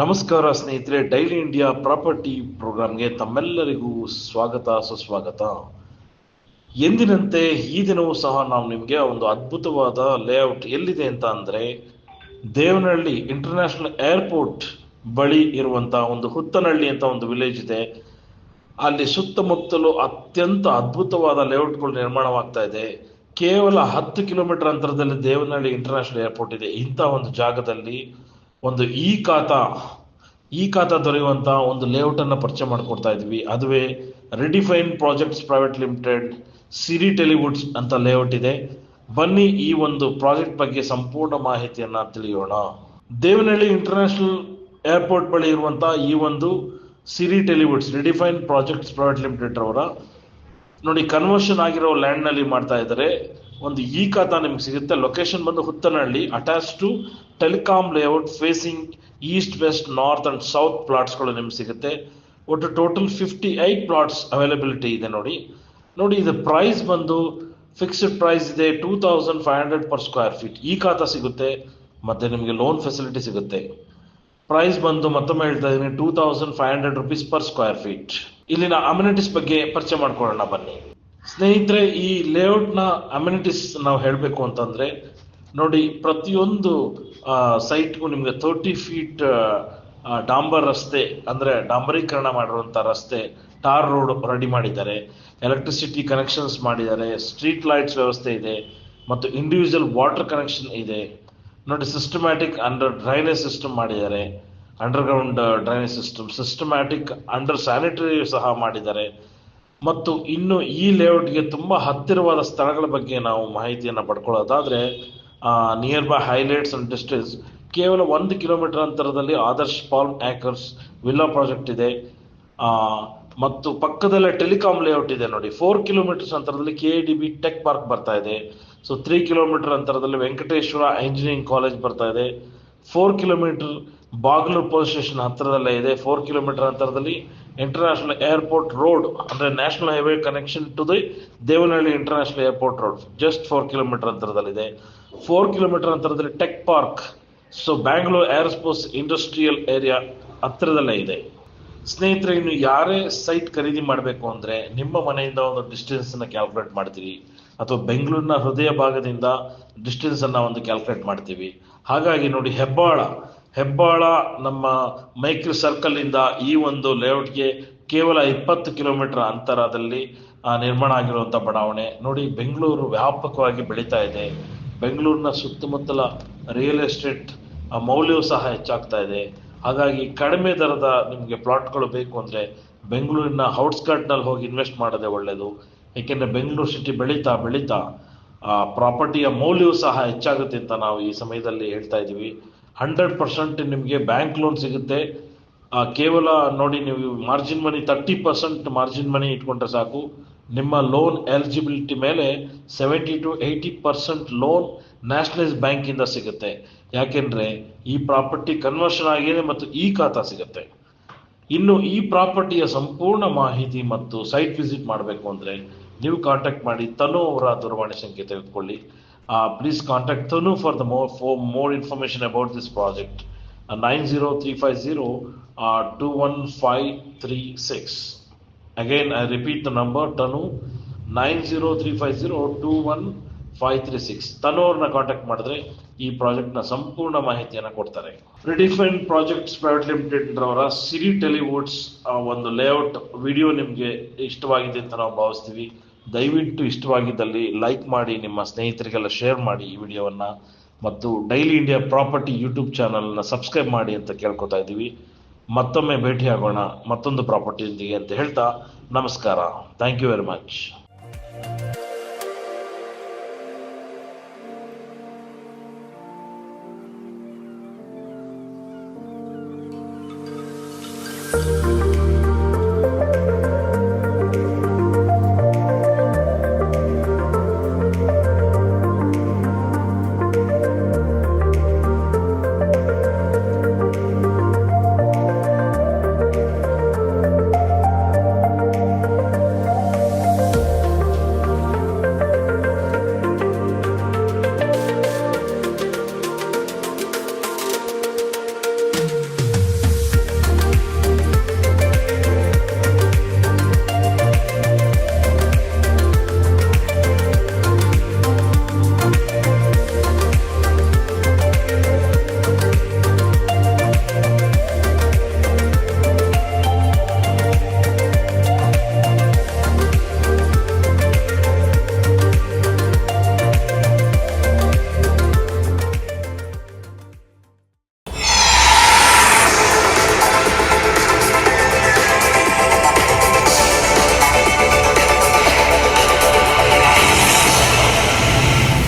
ನಮಸ್ಕಾರ ಸ್ನೇಹಿತರೆ, daily India property ಪ್ರೋಗ್ರಾಂಗೆ ತಮ್ಮೆಲ್ಲರಿಗೂ ಸ್ವಾಗತ ಸುಸ್ವಾಗತ. ಎಂದಿನಂತೆ ಈ ದಿನವೂ ಸಹ ನಾವು ನಿಮಗೆ ಒಂದು ಅದ್ಭುತವಾದ ಲೇಔಟ್ ಎಲ್ಲಿದೆ ಅಂತ ಅಂದರೆ, ದೇವನಹಳ್ಳಿ ಇಂಟರ್ನ್ಯಾಷನಲ್ ಏರ್ಪೋರ್ಟ್ ಬಳಿ ಇರುವಂತಹ ಒಂದು ಹುತ್ತನಹಳ್ಳಿ ಅಂತ ಒಂದು ವಿಲೇಜ್ ಇದೆ. ಅಲ್ಲಿ ಸುತ್ತಮುತ್ತಲು ಅತ್ಯಂತ ಅದ್ಭುತವಾದ ಲೇಔಟ್ಗಳು ನಿರ್ಮಾಣವಾಗ್ತಾ ಇದೆ. ಕೇವಲ 10 ಕಿಲೋಮೀಟರ್ ಅಂತರದಲ್ಲಿ ದೇವನಹಳ್ಳಿ ಇಂಟರ್ನ್ಯಾಷನಲ್ ಏರ್ಪೋರ್ಟ್ ಇದೆ. ಇಂಥ ಒಂದು ಜಾಗದಲ್ಲಿ ಒಂದು ಈ ಖಾತಾ ದೊರೆಯುವಂತಹ ಒಂದು ಲೇಔಟ್ ಅನ್ನು ಪರಿಚಯ ಮಾಡಿಕೊಡ್ತಾ ಇದ್ವಿ. ಅದುವೇ ರಿಡಿಫೈನ್ ಪ್ರಾಜೆಕ್ಟ್ಸ್ ಪ್ರೈವೇಟ್ ಲಿಮಿಟೆಡ್ ಸಿರಿ ಟೆಲಿವುಡ್ಸ್ ಅಂತ ಲೇಔಟ್ ಇದೆ. ಬನ್ನಿ ಈ ಒಂದು ಪ್ರಾಜೆಕ್ಟ್ ಬಗ್ಗೆ ಸಂಪೂರ್ಣ ಮಾಹಿತಿಯನ್ನ ತಿಳಿಯೋಣ. ದೇವನಹಳ್ಳಿ ಇಂಟರ್ನ್ಯಾಷನಲ್ ಏರ್ಪೋರ್ಟ್ ಬಳಿ ಇರುವಂತಹ ಈ ಒಂದು ಸಿರಿ ಟೆಲಿವುಡ್ಸ್ ರಿಡಿಫೈನ್ ಪ್ರಾಜೆಕ್ಟ್ಸ್ ಪ್ರೈವೇಟ್ ಲಿಮಿಟೆಡ್ ಅವರ ನೋಡಿ ಕನ್ವರ್ಷನ್ ಆಗಿರೋ ಲ್ಯಾಂಡ್ ನಲ್ಲಿ ಮಾಡ್ತಾ ಇದ್ದಾರೆ. ಒಂದು ಈ ಖಾತಾ ನಿಮ್ಗೆ ಸಿಗುತ್ತೆ. ಲೊಕೇಶನ್ ಬಂದು Huttanahalli, attach to telecom layout, facing east, west, north and south ಪ್ಲಾಟ್ಸ್ಗಳು ನಿಮ್ಗೆ ಸಿಗುತ್ತೆ. ಒಟ್ಟು ಟೋಟಲ್ 58 ಪ್ಲಾಟ್ಸ್ ಅವೈಲಬಿಲಿಟಿ ಇದೆ. ನೋಡಿ ಇದು ಪ್ರೈಸ್ ಬಂದು ಫಿಕ್ಸ್ಡ್ ಪ್ರೈಸ್ ಇದೆ 2500 ಪರ್ ಸ್ಕ್ವೇರ್ ಫೀಟ್. ಈ ಖಾತಾ ಸಿಗುತ್ತೆ ಮತ್ತೆ ನಿಮಗೆ ಲೋನ್ ಫೆಸಿಲಿಟಿ ಸಿಗುತ್ತೆ. ಪ್ರೈಸ್ ಬಂದು ಮತ್ತೊಮ್ಮೆ ಹೇಳ್ತಾ ಇದ್ದೀನಿ 2500 ರುಪೀಸ್ ಪರ್ ಸ್ಕ್ವೇರ್ ಫೀಟ್. ಇಲ್ಲಿನ ಅಮ್ಯುನಿಟೀಸ್ ಬಗ್ಗೆ ಪರಿಚಯ ಮಾಡ್ಕೊಳ್ಳೋಣ ಬನ್ನಿ ಸ್ನೇಹಿತರೆ. ಈ ಲೇಔಟ್ನ ಅಮ್ಯುನಿಟೀಸ್ ನಾವು ಹೇಳಬೇಕು ಅಂತಂದ್ರೆ, ನೋಡಿ ಪ್ರತಿಯೊಂದು ಸೈಟ್ಗೂ ನಿಮಗೆ 30 ಫೀಟ್ ಡಾಂಬರ್ ರಸ್ತೆ, ಅಂದ್ರೆ ಡಾಂಬರೀಕರಣ ಮಾಡಿರುವಂಥ ರಸ್ತೆ, ಟಾರ್ ರೋಡ್ ರೆಡಿ ಮಾಡಿದ್ದಾರೆ. ಎಲೆಕ್ಟ್ರಿಸಿಟಿ ಕನೆಕ್ಷನ್ಸ್ ಮಾಡಿದ್ದಾರೆ. ಸ್ಟ್ರೀಟ್ ಲೈಟ್ಸ್ ವ್ಯವಸ್ಥೆ ಇದೆ ಮತ್ತು ಇಂಡಿವಿಜುವಲ್ ವಾಟರ್ ಕನೆಕ್ಷನ್ ಇದೆ. ನೋಡಿ ಸಿಸ್ಟಮ್ಯಾಟಿಕ್ ಅಂಡರ್ ಡ್ರೈನೇಜ್ ಸಿಸ್ಟಮ್ ಮಾಡಿದ್ದಾರೆ. Underground drainage system, systematic under sanitary ಸಹ ಮಾಡಿದ್ದಾರೆ. ಮತ್ತು ಇನ್ನು ಈ ಲೇಔಟ್ಗೆ ತುಂಬಾ ಹತ್ತಿರವಾದ ಸ್ಥಳಗಳ ಬಗ್ಗೆ ನಾವು ಮಾಹಿತಿಯನ್ನು ಪಡ್ಕೊಳ್ಳೋದಾದ್ರೆ, nearby highlights and distance ಕೇವಲ 1 ಕಿಲೋಮೀಟರ್ ಅಂತರದಲ್ಲಿ Adarsh palm acres villa project ಇದೆ. ಮತ್ತು ಪಕ್ಕದಲ್ಲೇ ಟೆಲಿಕಾಂ ಲೇಔಟ್ ಇದೆ. ನೋಡಿ 4 ಕಿಲೋಮೀಟರ್ಸ್ ಅಂತರದಲ್ಲಿ KIDB ಟೆಕ್ ಪಾರ್ಕ್ ಬರ್ತಾ ಇದೆ. ಸೊ 3 ಕಿಲೋಮೀಟರ್ ಅಂತರದಲ್ಲಿ ವೆಂಕಟೇಶ್ವರ ಇಂಜಿನಿಯರಿಂಗ್ ಕಾಲೇಜ್ ಬರ್ತಾ ಇದೆ. 4 ಕಿಲೋಮೀಟರ್ ಬಾಗ್ಲೂರು ಪೊಲೀಸ್ ಸ್ಟೇಷನ್ ಹತ್ತಿರದಲ್ಲೇ ಇದೆ. 4 ಕಿಲೋಮೀಟರ್ ಅಂತರದಲ್ಲಿ ಇಂಟರ್ನ್ಯಾಷನಲ್ ಏರ್ಪೋರ್ಟ್ ರೋಡ್, ಅಂದ್ರೆ national highway connection to the Devanahalli international airport road just 4 kilometre ಅಂತರದಲ್ಲಿದೆ. 4 ಕಿಲೋಮೀಟರ್ ಅಂತರದಲ್ಲಿ tech park, so Bangalore aerospace industrial area ಹತ್ತಿರದಲ್ಲೇ ಇದೆ. ಸ್ನೇಹಿತರೆ, ಇನ್ನು ಯಾರೇ ಸೈಟ್ ಖರೀದಿ ಮಾಡಬೇಕು ಅಂದ್ರೆ ನಿಮ್ಮ ಮನೆಯಿಂದ ಒಂದು ಡಿಸ್ಟೆನ್ಸ್ ಅನ್ನ ಕ್ಯಾಲ್ಕುಲೇಟ್ ಮಾಡ್ತೀವಿ, ಅಥವಾ ಬೆಂಗಳೂರಿನ ಹೃದಯ ಭಾಗದಿಂದ ಡಿಸ್ಟೆನ್ಸ್ ಅನ್ನ ಒಂದು ಕ್ಯಾಲ್ಕುಲೇಟ್ ಮಾಡ್ತೀವಿ. ಹಾಗಾಗಿ ನೋಡಿ ಹೆಬ್ಬಾಳ ನಮ್ಮ ಮೈಕ್ರಿ ಸರ್ಕಲ್ ಇಂದ ಈ ಒಂದು ಲೇಔಟ್ಗೆ ಕೇವಲ 20 ಕಿಲೋಮೀಟರ್ ಅಂತರದಲ್ಲಿ ನಿರ್ಮಾಣ ಆಗಿರುವಂತ ಬಡಾವಣೆ. ನೋಡಿ ಬೆಂಗಳೂರು ವ್ಯಾಪಕವಾಗಿ ಬೆಳೀತಾ ಇದೆ. ಬೆಂಗಳೂರಿನ ಸುತ್ತಮುತ್ತಲ ರಿಯಲ್ ಎಸ್ಟೇಟ್ ಮೌಲ್ಯವೂ ಸಹ ಹೆಚ್ಚಾಗ್ತಾ ಇದೆ. ಹಾಗಾಗಿ ಕಡಿಮೆ ದರದ ನಿಮಗೆ ಪ್ಲಾಟ್ಗಳು ಬೇಕು ಅಂದ್ರೆ ಬೆಂಗಳೂರಿನ ಔಟ್ಸ್ಕರ್ಟ್ ನಲ್ಲಿ ಹೋಗಿ ಇನ್ವೆಸ್ಟ್ ಮಾಡೋದೇ ಒಳ್ಳೆಯದು. ಏಕೆಂದ್ರೆ ಬೆಂಗಳೂರು ಸಿಟಿ ಬೆಳೀತಾ ಪ್ರಾಪರ್ಟಿಯ ಮೌಲ್ಯವೂ ಸಹ ಹೆಚ್ಚಾಗುತ್ತೆ ಅಂತ ನಾವು ಈ ಸಮಯದಲ್ಲಿ ಹೇಳ್ತಾ ಇದ್ದೀವಿ. 100% ನಿಮಗೆ ಬ್ಯಾಂಕ್ ಲೋನ್ ಸಿಗುತ್ತೆ. ಕೇವಲ ನೋಡಿ, ನೀವು ಮಾರ್ಜಿನ್ ಮನಿ 30% ಮಾರ್ಜಿನ್ ಮನಿ ಇಟ್ಕೊಂಡ್ರೆ ಸಾಕು. ನಿಮ್ಮ ಲೋನ್ ಎಲಿಜಿಬಿಲಿಟಿ ಮೇಲೆ 70 to 80% ಲೋನ್ ನ್ಯಾಷನಲೈಸ್ ಬ್ಯಾಂಕ್ ಇಂದ ಸಿಗುತ್ತೆ. ಯಾಕೆಂದ್ರೆ ಈ ಪ್ರಾಪರ್ಟಿ ಕನ್ವರ್ಷನ್ ಆಗಿದೆ ಮತ್ತು ಈ ಖಾತಾ ಸಿಗುತ್ತೆ. ಇನ್ನು ಈ ಪ್ರಾಪರ್ಟಿಯ ಸಂಪೂರ್ಣ ಮಾಹಿತಿ ಮತ್ತು ಸೈಟ್ ವಿಸಿಟ್ ಮಾಡಬೇಕು ಅಂದ್ರೆ ನೀವು ಕಾಂಟ್ಯಾಕ್ಟ್ ಮಾಡಿ ತನು ಅವರ ದೂರವಾಣಿ ಸಂಖ್ಯೆ ತೆಗೆದುಕೊಳ್ಳಿ. Please contact Tanu for more information about this project. 90350 21536. Again, I repeat the number, Tanu 90350 21536. Tanu ಅವ್ರನ್ನ ಕಾಂಟ್ಯಾಕ್ಟ್ ಮಾಡಿದ್ರೆ ಈ ಪ್ರಾಜೆಕ್ಟ್ ನ ಸಂಪೂರ್ಣ ಮಾಹಿತಿಯನ್ನು ಕೊಡ್ತಾರೆ. ರಿಡಿಫೈನ್ ಪ್ರಾಜೆಕ್ಟ್ಸ್ ಪ್ರೈವೇಟ್ ಲಿಮಿಟೆಡ್ ಅವರ ಸಿರಿ ಟೆಲಿವುಡ್ಸ್ ಒಂದು ಲೇಔಟ್ ವಿಡಿಯೋ ನಿಮ್ಗೆ ಇಷ್ಟವಾಗಿದೆ ಅಂತ ನಾವು ಭಾವಿಸ್ತೀವಿ. ದಯವಿಟ್ಟು ಇಷ್ಟವಾಗಿದ್ದಲ್ಲಿ ಲೈಕ್ ಮಾಡಿ, ನಿಮ್ಮ ಸ್ನೇಹಿತರಿಗೆಲ್ಲ ಶೇರ್ ಮಾಡಿ ಈ ವಿಡಿಯೋವನ್ನ, ಮತ್ತು ಡೈಲಿ ಇಂಡಿಯಾ ಪ್ರಾಪರ್ಟಿ ಯೂಟ್ಯೂಬ್ ಚಾನಲ್ನ ಸಬ್ಸ್ಕ್ರೈಬ್ ಮಾಡಿ ಅಂತ ಕೇಳ್ಕೊತಾ ಇದ್ದೀವಿ. ಮತ್ತೊಮ್ಮೆ ಭೇಟಿ ಆಗೋಣ ಮತ್ತೊಂದು ಪ್ರಾಪರ್ಟಿಯೊಂದಿಗೆ ಅಂತ ಹೇಳ್ತಾ ನಮಸ್ಕಾರ. Thank you very much.